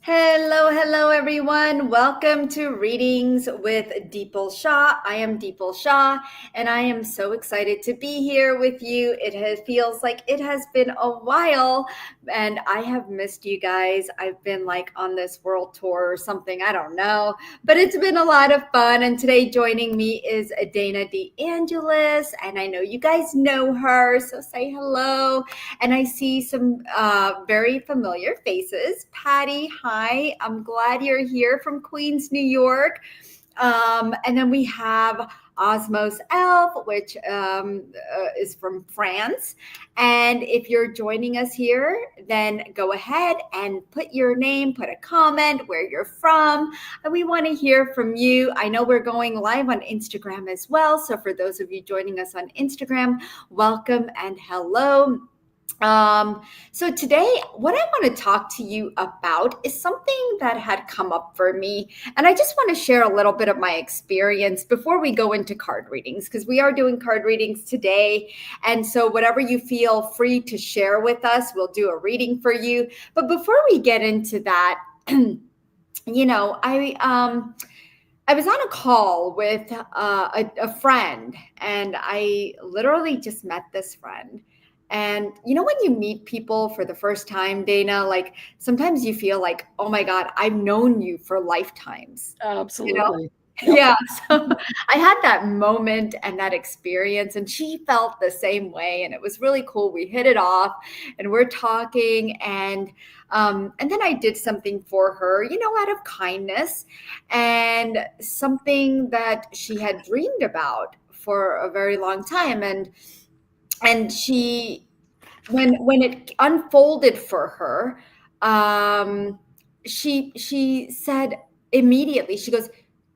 Hello, hello, everyone. Welcome to Readings with Dipal Shah. I am Dipal Shah, and I am so excited to be here with you. Feels like it has been a while, and I have missed you guys. I've been like on this world tour or something, I don't know, but it's been a lot of fun. And today joining me is Dana DeAngelis, and I know you guys know her, so say hello. And I see some very familiar faces. Patty, hi. I'm glad you're here from Queens, New York. And then we have Osmos Elf, which is from France. And if you're joining us here, then go ahead and put your name, put a comment, where you're from. And we want to hear from you. I know we're going live on Instagram as well. So for those of you joining us on Instagram, welcome and hello. So today, what I want to talk to you about is something that had come up for me. And I just want to share a little bit of my experience before we go into card readings, because we are doing card readings today. And so whatever you feel free to share with us, we'll do a reading for you. But before we get into that, I was on a call with a friend, and I literally just met this friend. And when you meet people for the first time, Dana, like sometimes you feel like, oh my God, I've known you for lifetimes. Absolutely. Yeah. So I had that moment and that experience, and she felt the same way. And it was really cool. We hit it off and we're talking. And then I did something for her, out of kindness, and something that she had dreamed about for a very long time. And she, when it unfolded for her, she said immediately, she goes,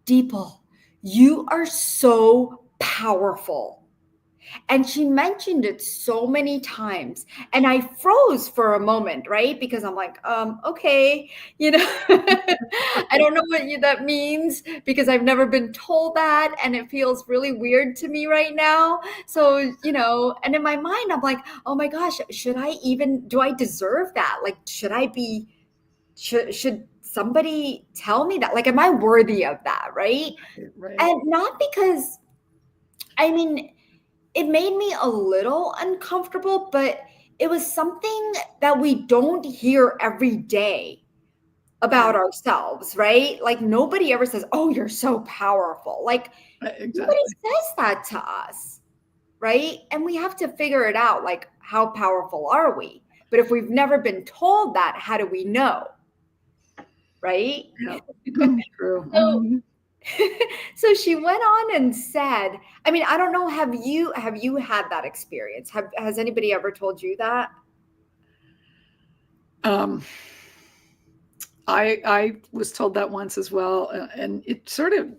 Deeple, you are so powerful. And she mentioned it so many times. And I froze for a moment, right? Because I'm like, okay, I don't know what that means, because I've never been told that. And it feels really weird to me right now. So, and in my mind, I'm like, oh my gosh, do I deserve that? Like, should somebody tell me that? Like, am I worthy of that? Right. Right. And not because, I mean, it made me a little uncomfortable, but it was something that we don't hear every day about Right. ourselves, right? Like nobody ever says, "Oh, you're so powerful." Like nobody Exactly. says that to us, right? And we have to figure it out, like how powerful are we? But if we've never been told that, how do we know? Right? Yeah. True. So so she went on and said, I mean, I don't know, have you had that experience? Has anybody ever told you that? Um, I was told that once as well, and it sort of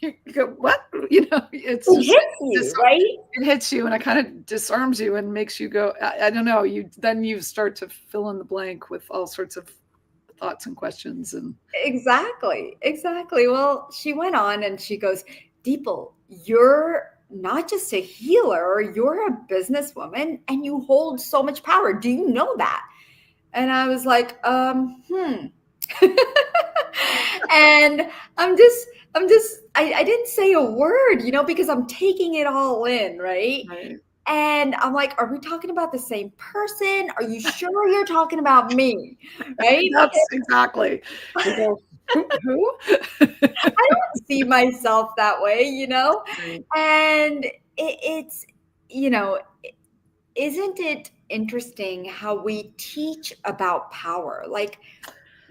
you go, what? It's It just hits you, right? it hits you, and it kind of disarms you and makes you go. I don't know. You start to fill in the blank with all sorts of thoughts and questions, and Exactly. Exactly. Well, she went on and she goes, Deeple, you're not just a healer, you're a businesswoman and you hold so much power. Do you know that? And I was like, and I didn't say a word, because I'm taking it all in, right? right. And I'm like, are we talking about the same person? Are you sure you're talking about me? Right? That's exactly. You go, who? I don't see myself that way. Right. And it's, you know, isn't it interesting how we teach about power? Like,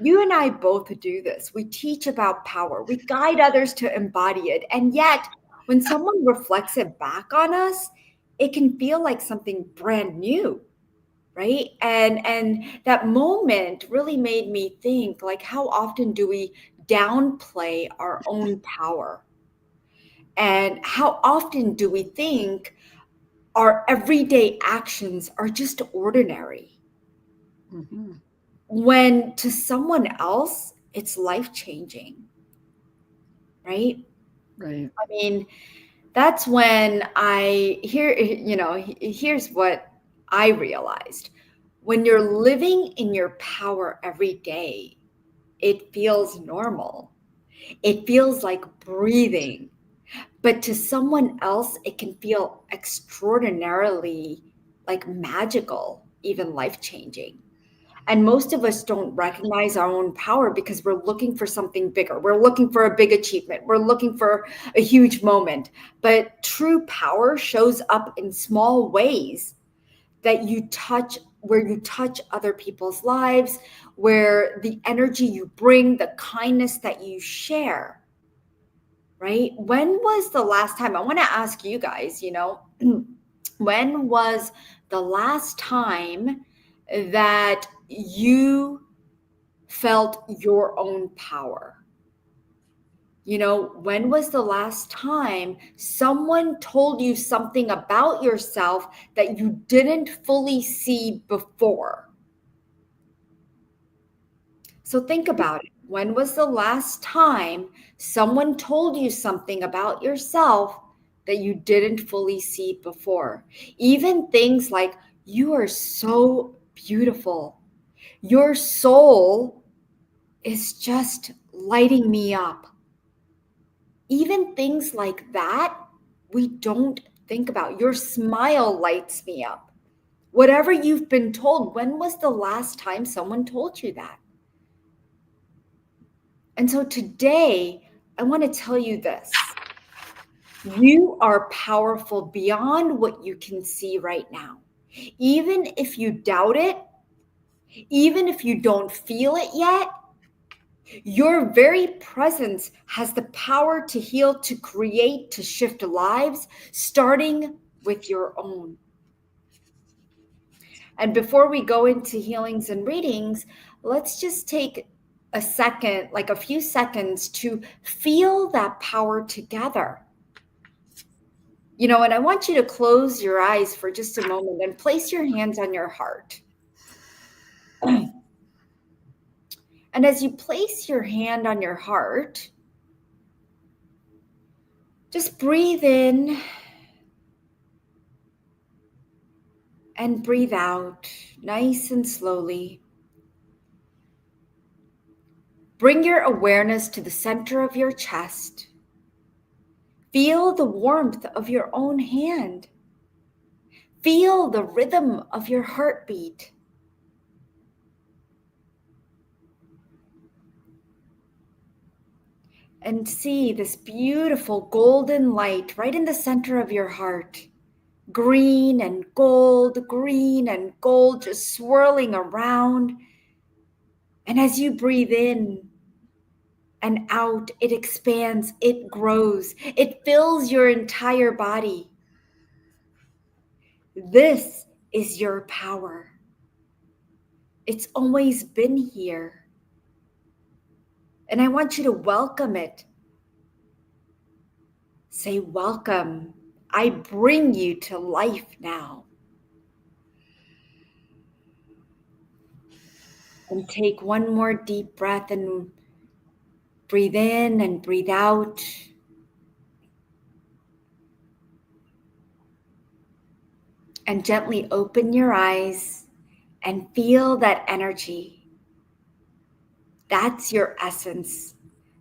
you and I both do this. We teach about power. We guide others to embody it. And yet, when someone reflects it back on us, it can feel like something brand new, right? And that moment really made me think, like, how often do we downplay our own power? And how often do we think our everyday actions are just ordinary, Mm-hmm. when to someone else it's life changing, right? Right. I mean, that's when here's what I realized. When you're living in your power every day, it feels normal. It feels like breathing. But to someone else, it can feel extraordinarily like magical, even life changing. And most of us don't recognize our own power because we're looking for something bigger. We're looking for a big achievement. We're looking for a huge moment. But true power shows up in small ways that you touch, where you touch other people's lives, where the energy you bring, the kindness that you share, right? When was the last time? I want to ask you guys, when was the last time that you felt your own power? When was the last time someone told you something about yourself that you didn't fully see before? So think about it. When was the last time someone told you something about yourself that you didn't fully see before? Even things like, you are so beautiful. Your soul is just lighting me up. Even things like that, we don't think about. Your smile lights me up. Whatever you've been told, when was the last time someone told you that? And so today, I want to tell you this. You are powerful beyond what you can see right now. Even if you doubt it, even if you don't feel it yet, your very presence has the power to heal, to create, to shift lives, starting with your own. And before we go into healings and readings, let's just take a second, like a few seconds, to feel that power together. And I want you to close your eyes for just a moment and place your hands on your heart. And as you place your hand on your heart, just breathe in and breathe out, nice and slowly. Bring your awareness to the center of your chest. Feel the warmth of your own hand. Feel the rhythm of your heartbeat. And see this beautiful golden light right in the center of your heart. Green and gold, just swirling around. And as you breathe in and out, it expands, it grows, it fills your entire body. This is your power. It's always been here. And I want you to welcome it. Say, welcome. I bring you to life now. And take one more deep breath and breathe in and breathe out. And gently open your eyes and feel that energy. That's your essence.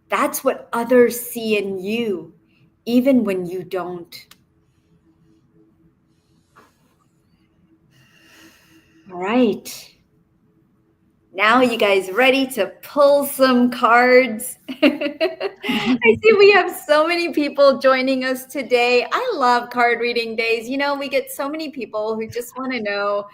That's what others see in you, even when you don't. All right. Now, you guys ready to pull some cards? I see we have so many people joining us today. I love card reading days. We get so many people who just want to know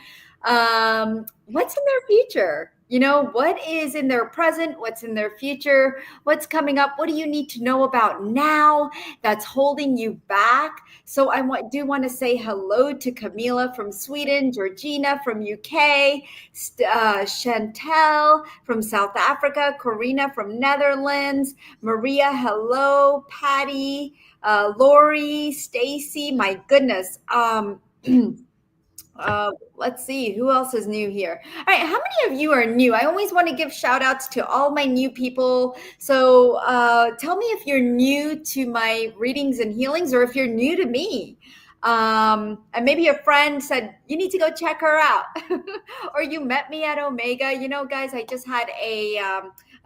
what's in their future. What is in their present? What's in their future? What's coming up? What do you need to know about now that's holding you back? So I do want to say hello to Camila from Sweden, Georgina from UK, Chantel from South Africa, Corina from Netherlands, Maria, hello, Patty, Lori, Stacy, my goodness. Let's see who else is new here. All right, how many of you are new? I always want to give shout outs to all my new people. So tell me if you're new to my readings and healings, or if you're new to me. And maybe a friend said you need to go check her out, or you met me at Omega. Guys, I just had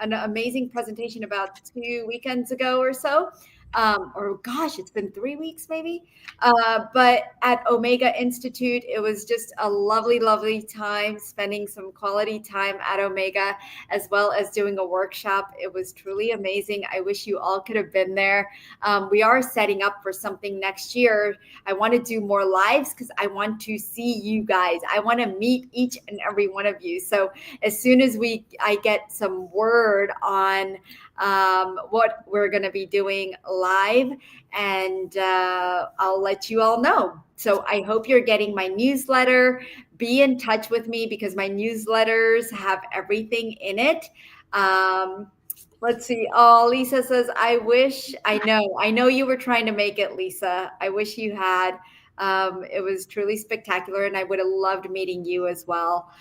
an amazing presentation about 2 weekends ago or so. Or gosh, it's been 3 weeks maybe. But at Omega Institute, it was just a lovely, lovely time spending some quality time at Omega, as well as doing a workshop. It was truly amazing. I wish you all could have been there. We are setting up for something next year. I want to do more lives because I want to see you guys. I want to meet each and every one of you. So as soon as I get some word on what we're going to be doing live, and I'll let you all know. So I hope you're getting my newsletter. Be in touch with me because my newsletters have everything in it. Let's see. Oh, Lisa says, I know you were trying to make it, Lisa. I wish you had. It was truly spectacular, and I would have loved meeting you as well.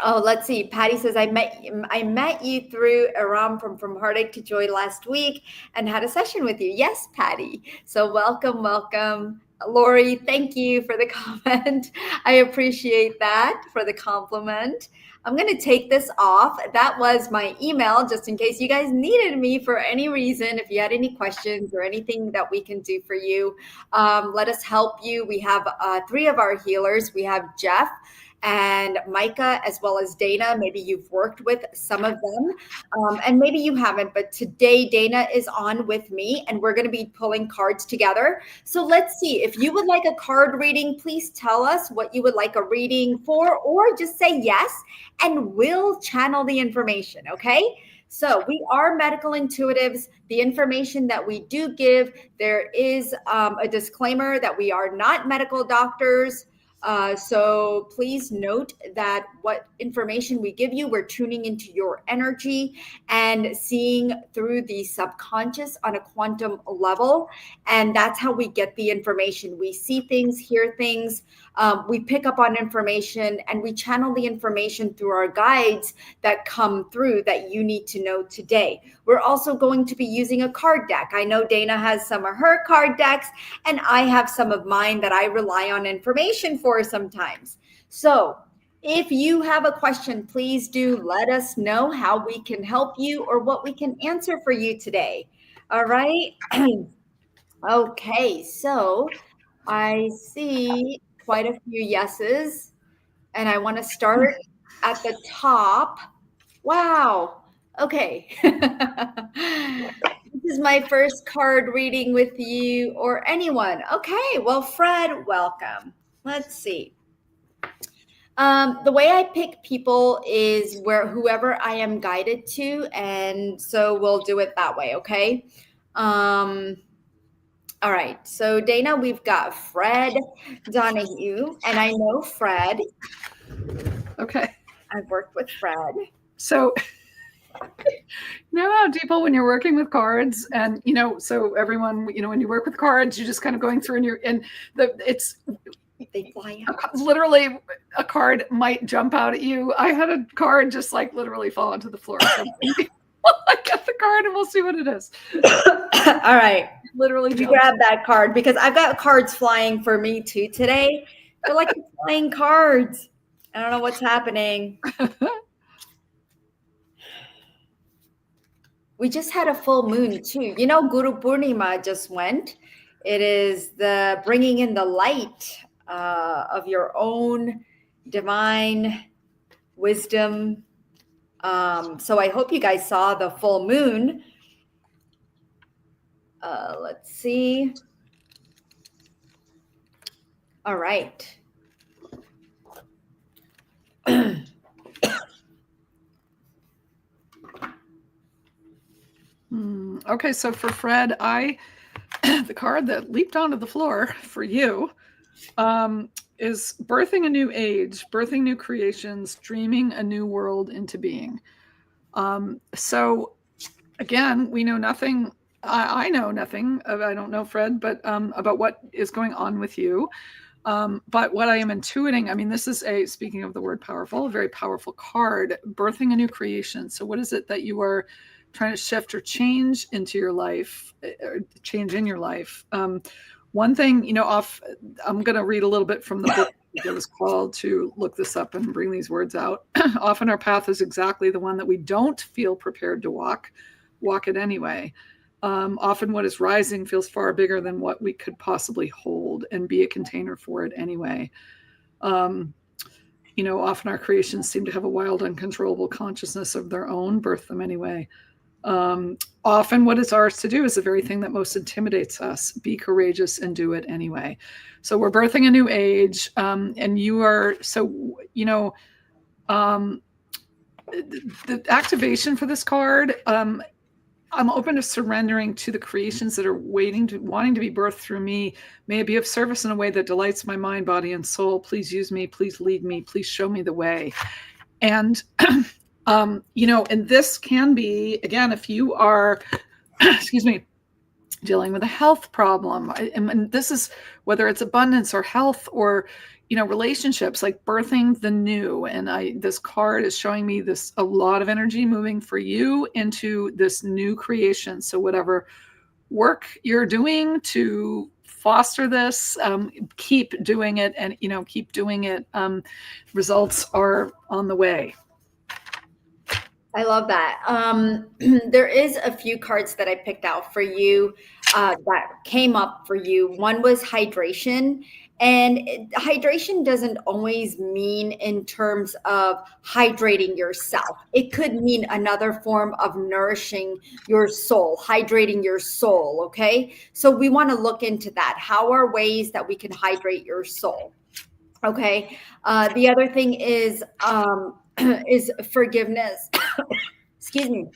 Oh, let's see. Patty says, I met you through Aram from Heartache to Joy last week and had a session with you. Yes, Patty. So welcome. Lori, thank you for the comment. I appreciate that for the compliment. I'm going to take this off. That was my email, just in case you guys needed me for any reason. If you had any questions or anything that we can do for you, let us help you. We have 3 of our healers. We have Jeff and Micah, as well as Dana. Maybe you've worked with some of them, and maybe you haven't, but today Dana is on with me and we're going to be pulling cards together. So let's see. If you would like a card reading, please tell us what you would like a reading for, or just say yes and we'll channel the information, okay? So we are medical intuitives. The information that we do give, there is a disclaimer that we are not medical doctors. So please note that what information we give you, we're tuning into your energy and seeing through the subconscious on a quantum level. And that's how we get the information. We see things, hear things, we pick up on information, and we channel the information through our guides that come through that you need to know today. We're also going to be using a card deck. I know Dana has some of her card decks, and I have some of mine that I rely on information for sometimes. So if you have a question, please do let us know how we can help you or what we can answer for you today. All right. Okay, so I see quite a few yeses, and I want to start at the top. Wow. Okay. This is my first card reading with you or anyone. Okay. Well, Fred, welcome. Let's see. The way I pick people is whoever I am guided to, and so we'll do it that way. Okay. All right. So Dana, we've got Fred Donahue, and I know Fred. Okay. I've worked with Fred. So, you know how, Dipal, when you're working with cards, and so everyone, when you work with cards, you're just kind of going through, They fly out. Literally, a card might jump out at you. I had a card just like literally fall onto the floor. So I get the card and we'll see what it is. All right. Literally, you grab that card because I've got cards flying for me too today. They're like flying cards. I don't know what's happening. We just had a full moon too. Guru Purnima just went. It is the bringing in the light of your own divine wisdom. So I hope you guys saw the full moon. Let's see. All right. Okay, so for Fred, the card that leaped onto the floor for you is birthing a new age, birthing new creations, dreaming a new world into being. So again, we know nothing. I know nothing. I don't know, Fred, but about what is going on with you. But what I am intuiting, this is speaking of the word powerful, a very powerful card, birthing a new creation. So what is it that you are trying to shift or change into your life, or change in your life? One thing, I'm going to read a little bit from the book I was called to look this up and bring these words out. Often our path is exactly the one that we don't feel prepared to walk it anyway. Often what is rising feels far bigger than what we could possibly hold and be a container for it anyway. Often our creations seem to have a wild, uncontrollable consciousness of their own, birth them anyway. Often what is ours to do is the very thing that most intimidates us. Be courageous and do it anyway. So we're birthing a new age, and you are, so, the activation for this card, I'm open to surrendering to the creations that are wanting to be birthed through me. May it be of service in a way that delights my mind, body, and soul. Please use me. Please lead me. Please show me the way. And, and this can be, again, if you are, excuse me, dealing with a health problem. And this is whether it's abundance or health or, relationships, like birthing the new. And this card is showing me a lot of energy moving for you into this new creation. So whatever work you're doing to foster this, keep doing it, and, keep doing it. Results are on the way. I love that. There is a few cards that I picked out for you that came up for you. One was hydration. And hydration doesn't always mean in terms of hydrating yourself. It could mean another form of nourishing your soul, hydrating your soul. Okay. So we want to look into that. How are ways that we can hydrate your soul? Okay. The other thing is forgiveness. Excuse me.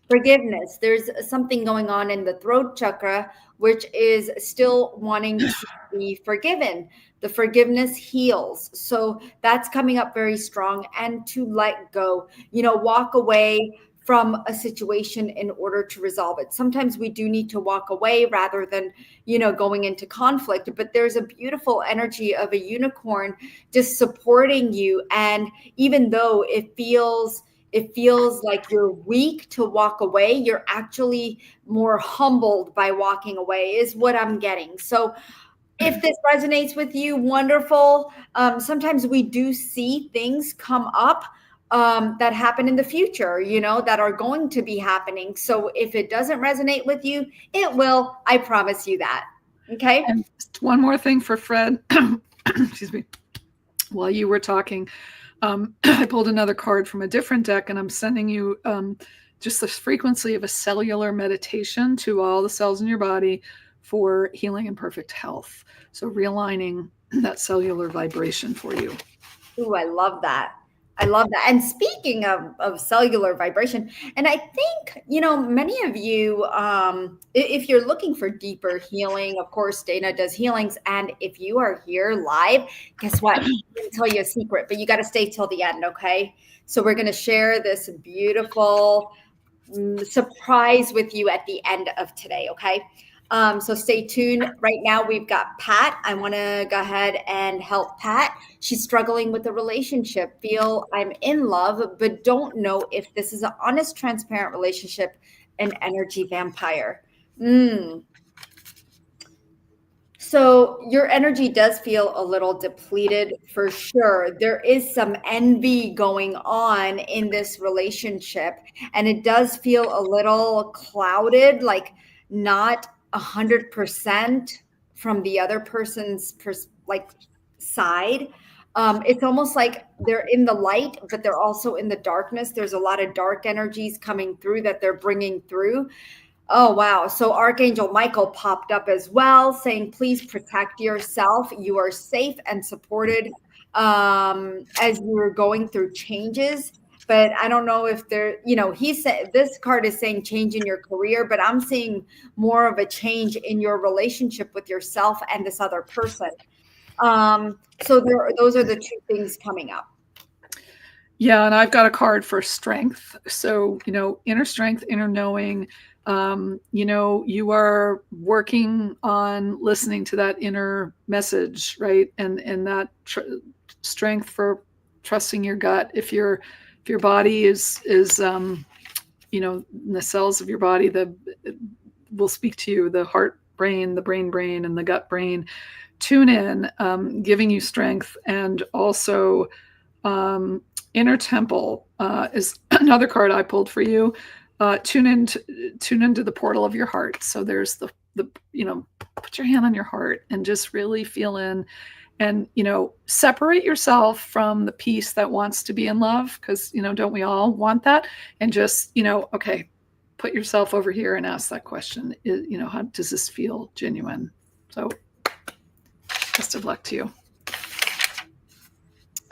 Forgiveness. There's something going on in the throat chakra, which is still wanting to be forgiven. The forgiveness heals. So that's coming up very strong. And to let go, walk away from a situation in order to resolve it. Sometimes we do need to walk away rather than, going into conflict. But there's a beautiful energy of a unicorn just supporting you. And even though it feels like you're weak to walk away, you're actually more humbled by walking away, is what I'm getting. So if this resonates with you, wonderful. Sometimes we do see things come up that happen in the future, that are going to be happening. So if it doesn't resonate with you, it will. I promise you that. Okay. And just one more thing for Fred. Excuse me. While you were talking, I pulled another card from a different deck, and I'm sending you just the frequency of a cellular meditation to all the cells in your body for healing and perfect health. So realigning that cellular vibration for you. Ooh, I love that. I love that. And speaking of cellular vibration, and I think, many of you, if you're looking for deeper healing, of course, Dana does healings. And if you are here live, guess what? I'm going to tell you a secret, but you got to stay till the end. Okay. So we're going to share this beautiful surprise with you at the end of today. Okay. So stay tuned. Right now, we've got Pat. I want to go ahead and help Pat. She's struggling with a relationship. Feel I'm in love, but don't know if this is an honest, transparent relationship, an energy vampire. So your energy does feel a little depleted for sure. There is some envy going on in this relationship, and it does feel a little clouded, like not 100% from the other person's side. It's almost like they're in the light, but they're also in the darkness. There's a lot of dark energies coming through that they're bringing through. Oh, wow. So Archangel Michael popped up as well, saying, please protect yourself. You are safe and supported as you're going through changes. But I don't know if he said this card is saying change in your career, but I'm seeing more of a change in your relationship with yourself and this other person. So those are the two things coming up. Yeah. And I've got a card for strength. So, inner strength, inner knowing, you are working on listening to that inner message, right? And that strength for trusting your gut. If your body is the cells of your body that will speak to you, the heart brain, the brain, and the gut brain. tune in, giving you strength. And also Inner Temple is another card I pulled for you. Tune into the portal of your heart. So there's the put your hand on your heart and just really feel in, and separate yourself from the piece that wants to be in love, because don't we all want that? And just okay, put yourself over here and ask that question. How does this feel genuine? So best of luck to you.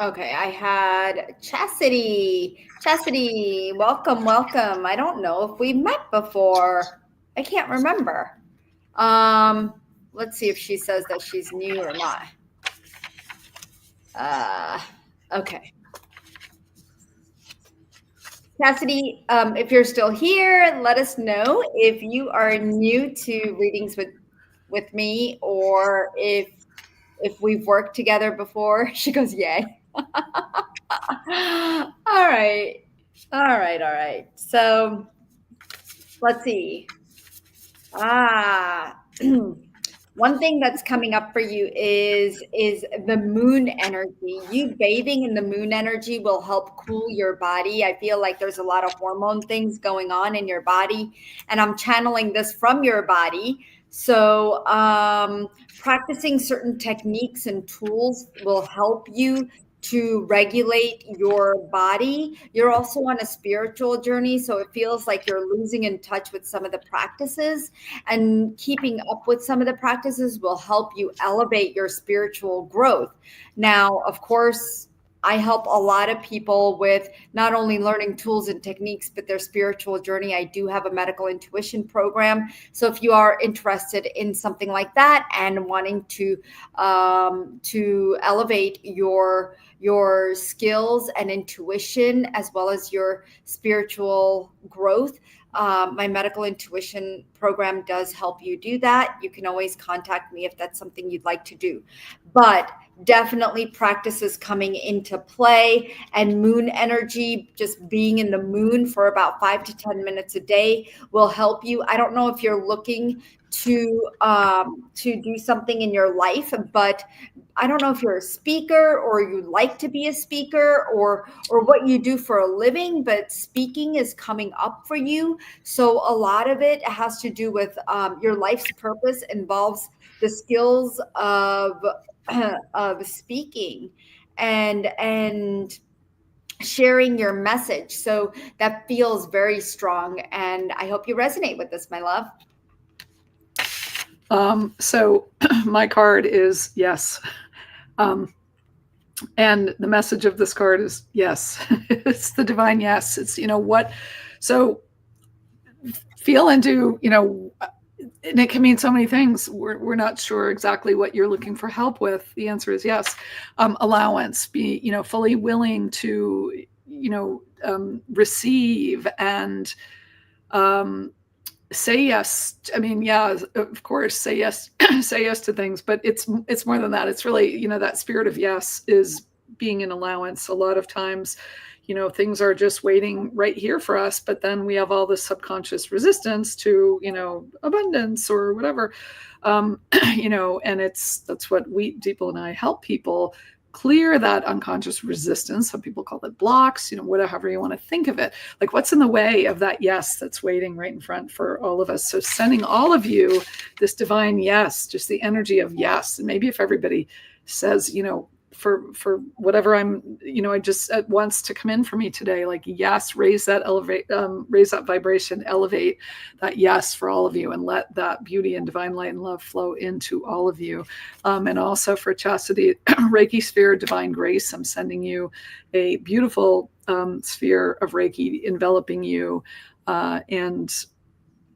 Okay, I had Chastity. Chastity, welcome, welcome. I don't know if we met before. I can't remember. Let's see if she says that she's new or not. Okay. Chastity, if you're still here, let us know if you are new to readings with me, or if we've worked together before. She goes, yay. All right. All right. So let's see. One thing that's coming up for you is the moon energy. You bathing in the moon energy will help cool your body. I feel like there's a lot of hormone things going on in your body, and I'm channeling this from your body. So practicing certain techniques and tools will help you to regulate your body. You're also on a spiritual journey, so it feels like you're losing in touch with some of the practices, and keeping up with some of the practices will help you elevate your spiritual growth. Now, of course, I help a lot of people with not only learning tools and techniques, but their spiritual journey. I do have a medical intuition program. So if you are interested in something like that and wanting to elevate your skills and intuition, as well as your spiritual growth, my medical intuition program does help you do that. You can always contact me if that's something you'd like to do. But definitely practices coming into play, and moon energy, just being in the moon for about 5 to 10 minutes a day will help you. I don't know if you're looking to do something in your life, but I don't know if you're a speaker or you like to be a speaker, or what you do for a living, but speaking is coming up for you. So a lot of it has to do with your life's purpose involves the skills of speaking and sharing your message. So that feels very strong, and I hope you resonate with this, my love. So my card is yes. And the message of this card is yes. It's the divine yes. It's, what, so feel into, and it can mean so many things. We're not sure exactly what you're looking for help with. The answer is yes. Allowance, be, fully willing to, receive and, say yes. I mean, yeah, of course, say yes, say yes to things, but it's more than that. It's really, that spirit of yes is being an allowance. A lot of times, things are just waiting right here for us, but then we have all this subconscious resistance to, abundance or whatever, and that's what Dipal and I help people clear that unconscious resistance. Some people call it blocks, whatever you want to think of it. Like, what's in the way of that yes that's waiting right in front for all of us? So sending all of you this divine yes, just the energy of yes. And maybe if everybody says, for whatever I just wants to come in for me today, like, yes, raise that vibration, elevate that yes for all of you, and let that beauty and divine light and love flow into all of you. And also for Chastity, Reiki sphere, divine grace, I'm sending you a beautiful sphere of Reiki enveloping you and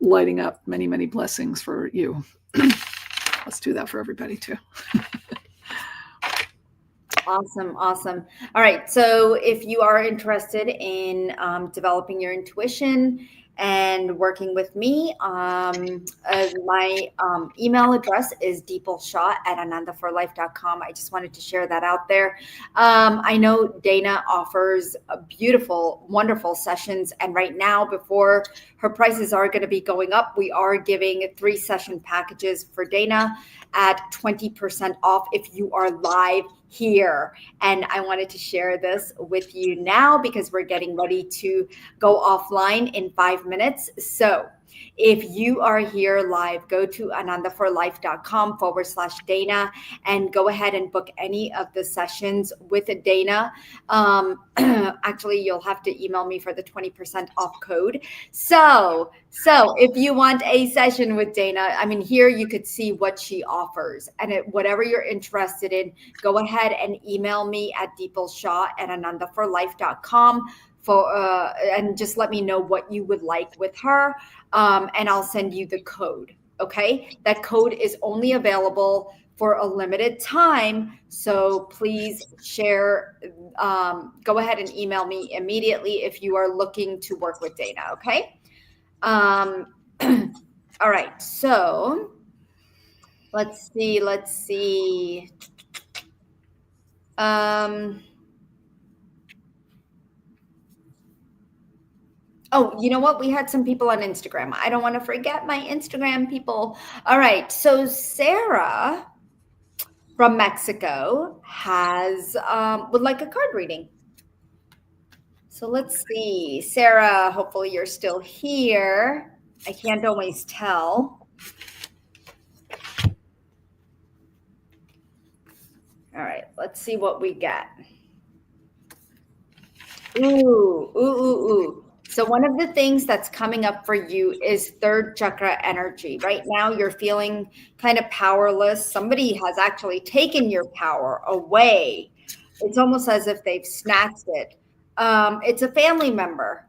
lighting up many, many blessings for you. Let's do that for everybody too. Awesome. All right. So if you are interested in developing your intuition and working with me. My email address is deepalshah@anandaforlife.com. I just wanted to share that out there. I know Dana offers a beautiful, wonderful sessions. And right now, before her prices are going to be going up, we are giving 3-session packages for Dana at 20% off if you are live here. And I wanted to share this with you now because we're getting ready to go offline in 5 minutes. So if you are here live, go to anandaforlife.com/Dana and go ahead and book any of the sessions with Dana. Actually, you'll have to email me for the 20% off code. So if you want a session with Dana, I mean, here you could see what she offers, and whatever you're interested in, go ahead and email me at deepalshah@anandaforlife.com and just let me know what you would like with her, and I'll send you the code. Okay, that code is only available for a limited time, so please share. Go ahead and email me immediately if you are looking to work with Dana. Okay. All right, so let's see. Oh, you know what? We had some people on Instagram. I don't want to forget my Instagram people. All right, so Sarah from Mexico would like a card reading. So let's see. Sarah, hopefully you're still here. I can't always tell. All right, let's see what we get. Ooh. So one of the things that's coming up for you is third chakra energy. Right now you're feeling kind of powerless. Somebody has actually taken your power away. It's almost as if they've snatched it. It's a family member.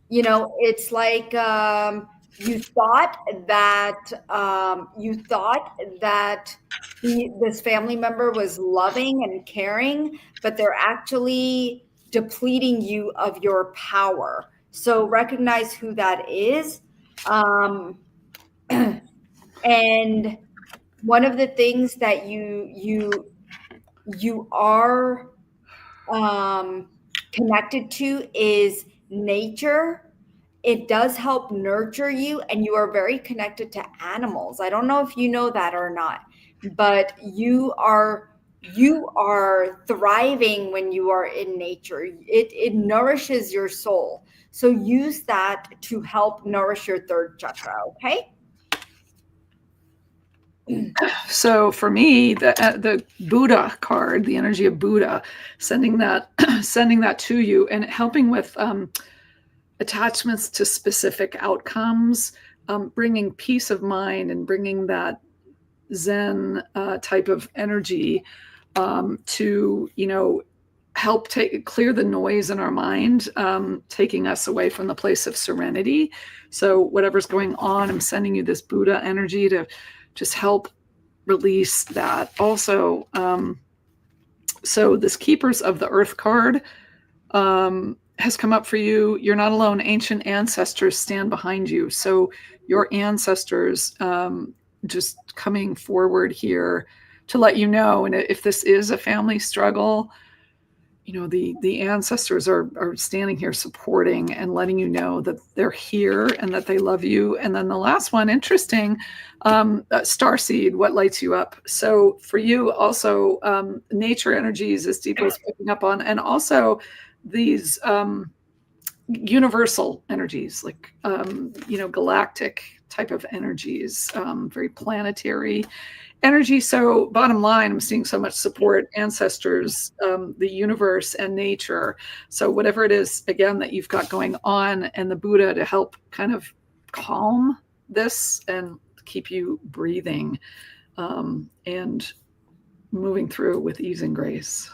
It's like you thought that this family member was loving and caring, but they're actually depleting you of your power. So recognize who that is. And one of the things that you are connected to is nature. It does help nurture you, and you are very connected to animals. I don't know if you know that or not, but you are thriving when you are in nature. It nourishes your soul. So use that to help nourish your third chakra, okay? So for me, the Buddha card, the energy of Buddha, sending that to you and helping with attachments to specific outcomes, bringing peace of mind and bringing that Zen type of energy to help clear the noise in our mind, taking us away from the place of serenity. So whatever's going on, I'm sending you this Buddha energy to just help release that. Also, so this Keepers of the Earth card has come up for you. You're not alone. Ancient ancestors stand behind you. So your ancestors just coming forward here to let you know. And if this is a family struggle, the ancestors are standing here supporting and letting you know that they're here and that they love you. And then the last one, interesting, starseed, what lights you up. So for you also, nature energies is Deepal's picking up on, and also these universal energies, like galactic type of energies, very planetary energy. So bottom line, I'm seeing so much support, ancestors, the universe, and nature. So whatever it is, again, that you've got going on, and the Buddha to help kind of calm this and keep you breathing and moving through with ease and grace.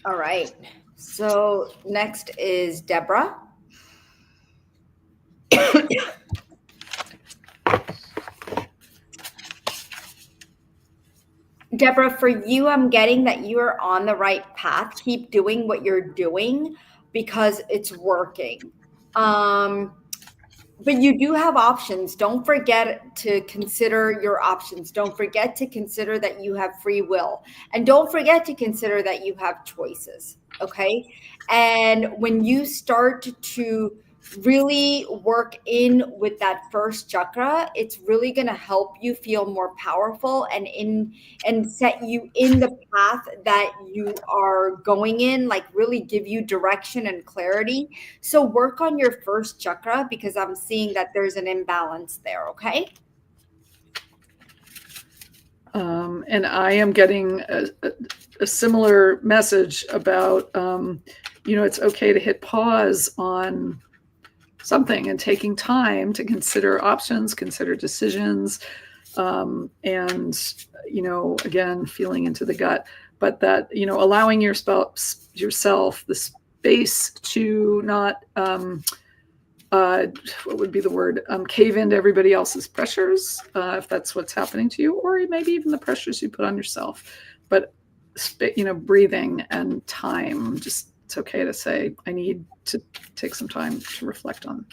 All right. So next is Deborah. Deborah, for you, I'm getting that you are on the right path. Keep doing what you're doing because it's working. Um, but you do have options. Don't forget to consider your options. Don't forget to consider that you have free will. And don't forget to consider that you have choices. Okay. And when you start to really work in with that first chakra, it's really going to help you feel more powerful and set you in the path that you are going in, like really give you direction and clarity. So work on your first chakra because I'm seeing that there's an imbalance there, okay? And I am getting a similar message about, it's okay to hit pause on something and taking time to consider options, consider decisions, and, again, feeling into the gut. But that, allowing yourself the space to not what would be the word, cave into everybody else's pressures, if that's what's happening to you, or maybe even the pressures you put on yourself. But breathing and time, just it's okay to say, I need to take some time to reflect on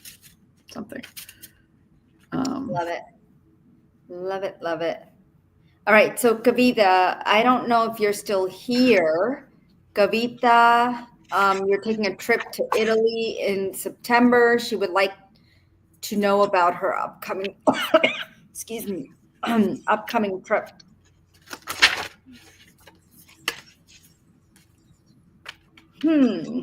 something. Love it. Love it. Love it. All right. So, Kavita, I don't know if you're still here. Kavita, you're taking a trip to Italy in September. She would like to know about her upcoming, excuse me, upcoming trip. Hmm.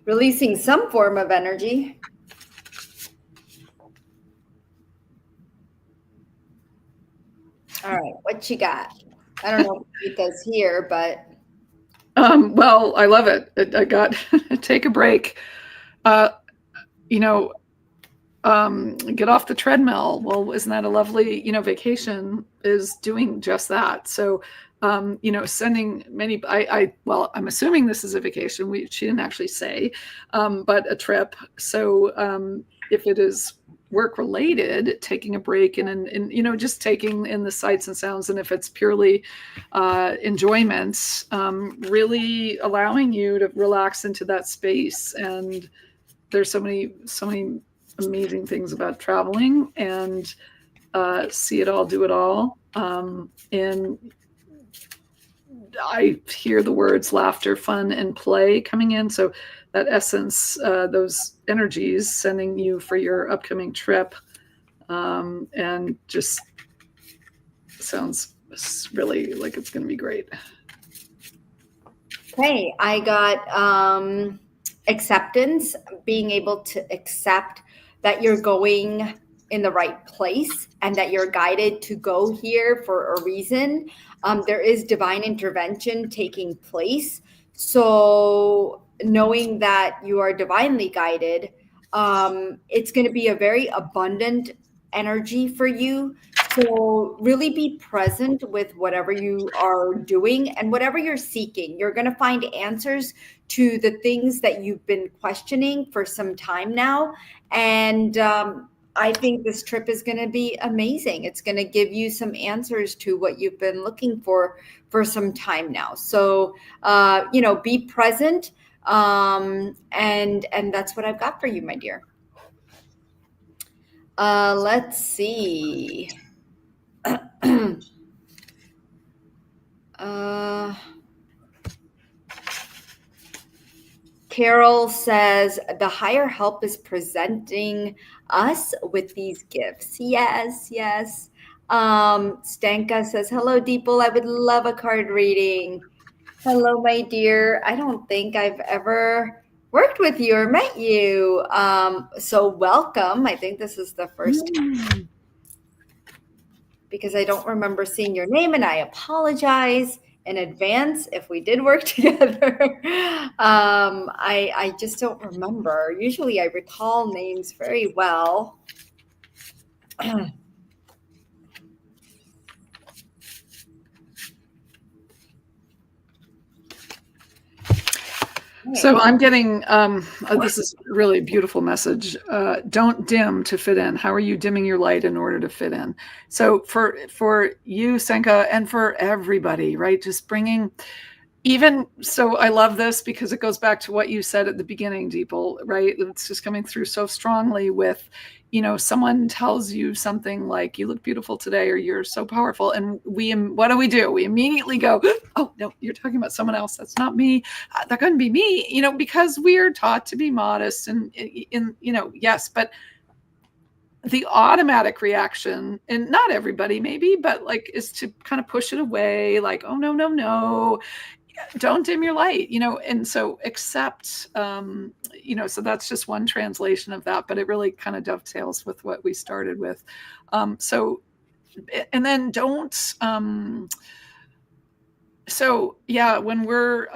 Releasing some form of energy. All right, what you got? I don't know if Rita's here, but Well, I love it. I got take a break. Uh, you know, get off the treadmill. Well, isn't that a lovely, vacation is doing just that. So, sending many, well, I'm assuming this is a vacation. She didn't actually say, but a trip. So, if it is work related, taking a break and just taking in the sights and sounds. And if it's purely enjoyment, really allowing you to relax into that space. And there's so many amazing things about traveling and see it all, do it all. And I hear the words laughter, fun, and play coming in. So that essence, those energies sending you for your upcoming trip, and just sounds really like it's going to be great. okay, I got acceptance, being able to accept that you're going in the right place and that you're guided to go here for a reason. There is divine intervention taking place. So, knowing that you are divinely guided, it's going to be a very abundant energy for you. So, really be present with whatever you are doing and whatever you're seeking. You're going to find answers to the things that you've been questioning for some time now. And I think this trip is going to be amazing. It's going to give you some answers to what you've been looking for some time now. So, be present. And that's what I've got for you, my dear. Let's see. Carol says the higher help is presenting us with these gifts. Yes, yes. Stanka says, hello, Deepal. I would love a card reading. Hello, my dear. I don't think I've ever worked with you or met you. So welcome. I think this is the first time because I don't remember seeing your name, and I apologize in advance if we did work together. I just don't remember. Usually I recall names very well. So I'm getting this is really a beautiful message. Don't dim to fit in. How are you dimming your light in order to fit in? So for you, Senka, and for everybody, right? Just bringing even so, I love this because it goes back to what you said at the beginning, Deepal, right? It's just coming through so strongly with, someone tells you something like, you look beautiful today, or you're so powerful. And what do? We immediately go, oh, no, you're talking about someone else. That's not me. That couldn't be me, because we are taught to be modest yes, but the automatic reaction, and not everybody maybe, but like, is to kind of push it away, like, oh, no, no, no, don't dim your light, and so accept, so that's just one translation of that, but it really kind of dovetails with what we started with. And then don't, so yeah, when we're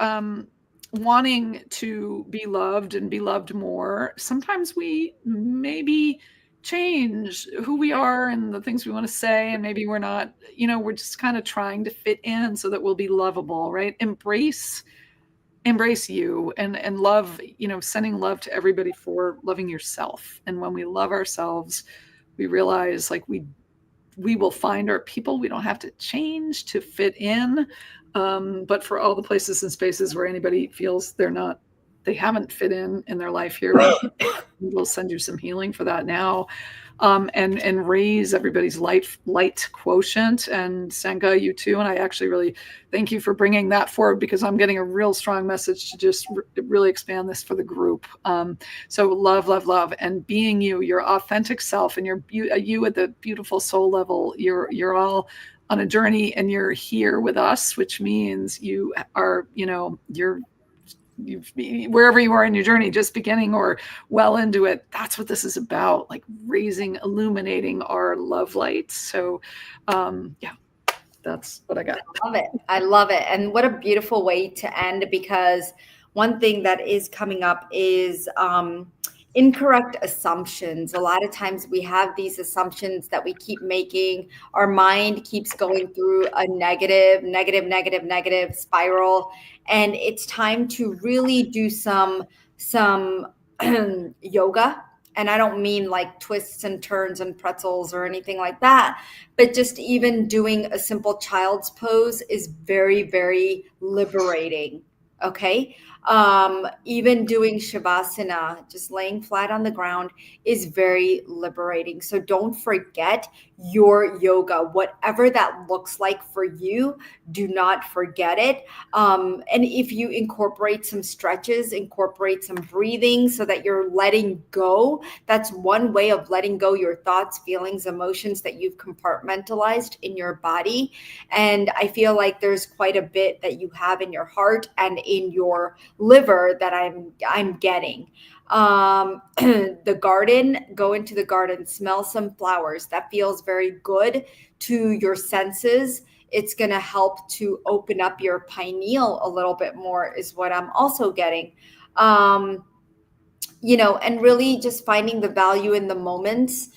wanting to be loved and be loved more, sometimes we maybe change who we are and the things we want to say, and maybe we're not, we're just kind of trying to fit in so that we'll be lovable, right? Embrace you and love, sending love to everybody for loving yourself. And when we love ourselves, we realize, like, we will find our people. We don't have to change to fit in. But for all the places and spaces where anybody feels they haven't fit in their life here, we'll send you some healing for that now. And raise everybody's light quotient. And Senka, you too. And I actually really thank you for bringing that forward, because I'm getting a real strong message to just really expand this for the group. So love, love, love, and being you, your authentic self, and you at the beautiful soul level. You're all on a journey, and you're here with us, which means you are, you're wherever you are in your journey, just beginning or well into it. That's what this is about, like raising, illuminating our love light. So yeah, that's what I got. I love it. I love it. And what a beautiful way to end, because one thing that is coming up is incorrect assumptions. A lot of times we have these assumptions that we keep making. Our mind keeps going through a negative spiral. And it's time to really do some yoga. And I don't mean like twists and turns and pretzels or anything like that, but just even doing a simple child's pose is very, very liberating. Okay. Even doing shavasana, just laying flat on the ground, is very liberating. So don't forget your yoga, whatever that looks like for you. Do not forget it. And if you incorporate some stretches, incorporate some breathing so that you're letting go. That's one way of letting go your thoughts, feelings, emotions that you've compartmentalized in your body. And I feel like there's quite a bit that you have in your heart and in your liver that I'm getting. The garden, go into the garden, smell some flowers. That feels very good to your senses. It's going to help to open up your pineal a little bit more, is what I'm also getting. And really just finding the value in the moments.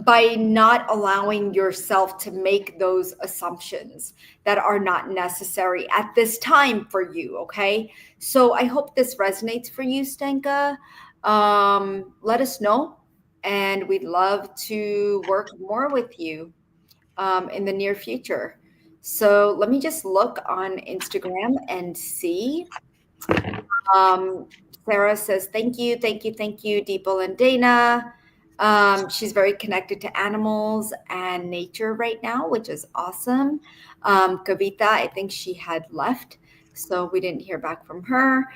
By not allowing yourself to make those assumptions that are not necessary at this time for you. Okay. So I hope this resonates for you, Stenka. Let us know. And we'd love to work more with you in the near future. So let me just look on Instagram and see. Um, Sarah says, thank you, Deepal and Dana. She's very connected to animals and nature right now, which is awesome. Kavita, I think she had left, so we didn't hear back from her.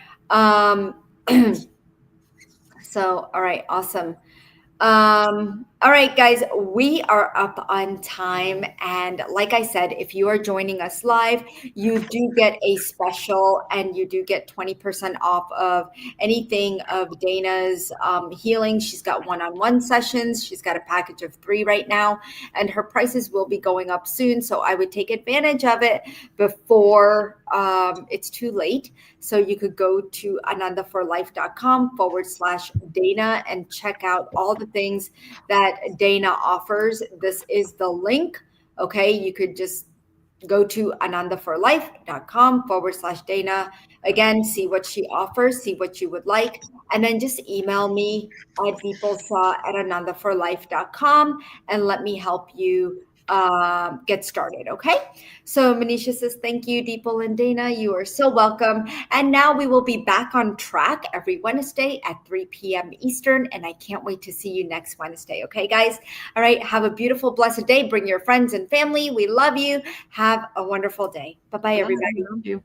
So, all right, awesome. All right, guys, we are up on time. And like I said, if you are joining us live, you do get a special, and you do get 20% off of anything of Dana's healing. She's got one-on-one sessions. She's got a package of 3 right now, and her prices will be going up soon. So I would take advantage of it before it's too late. So you could go to anandaforlife.com/Dana and check out all the things that Dana offers. This is the link. Okay. You could just go to anandaforlife.com/Dana. Again, see what she offers, see what you would like, and then just email me at deepalshaw@anandaforlife.com and let me help you get started. Okay. So Manisha says, thank you, Deepal and Dana. You are so welcome. And now we will be back on track every Wednesday at 3 p.m. Eastern. And I can't wait to see you next Wednesday. Okay, guys? All right. Have a beautiful, blessed day. Bring your friends and family. We love you. Have a wonderful day. Bye bye, Bye. everybody. Love you.